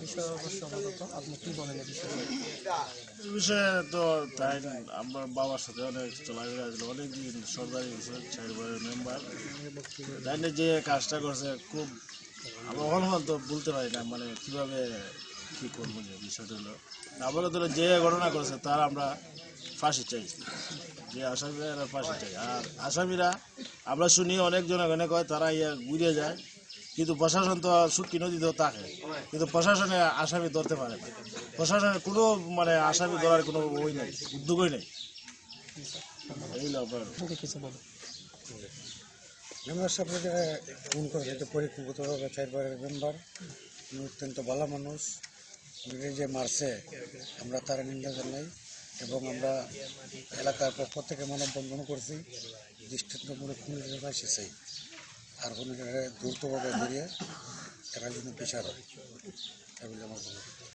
বিষয় অবশ্য আপাতত আপনি কি বলেন এই বিষয়ে? এই বিষয়ে তো তাই আমার বাবার সাথে অনেক চলাফেরা ছিল, অনেকদিন সরকারি চারবারের মেম্বার তাই নিয়ে যে কাজটা করছে খুব আমরা অনহন তো বলতে পারি না, মানে কীভাবে কী করবো। যে বিষয়টা হলো আপাতত যে ঘটনা করছে তার আমরা ফাঁসি চাই, যে আসামিরা এরা ফাঁসি চাই। আর আসামিরা আমরা শুনি অনেকজন এখানে কয় তারা ঘুরে যায়, কিন্তু প্রশাসন তো সুটকি নদীতেও থাকে, কিন্তু প্রশাসনে আসামি ধরতে পারে না। প্রশাসনের কোনো মানে আসামি ধরার কোনো ওই নেই, উদ্যোগই নেই। এই ব্যাপার। কিছু বলুন। মেম্বার সাহেব ফোন করে যেতে পরিকল্পিতভাবে চারবারের মেম্বার, উনি অত্যন্ত ভালো মানুষ। উনি যে মারছে আমরা তার নিন্দা জানাই এবং আমরা এলাকার পক্ষ থেকে মানববন্ধন করছি, দৃষ্টান্তমূলক খুনিদের ফাঁসি চাই, আর খুনিদের দ্রুতভাবে ধরিয়ে এরা জন্য বিচার হয়, তাই বলে আমার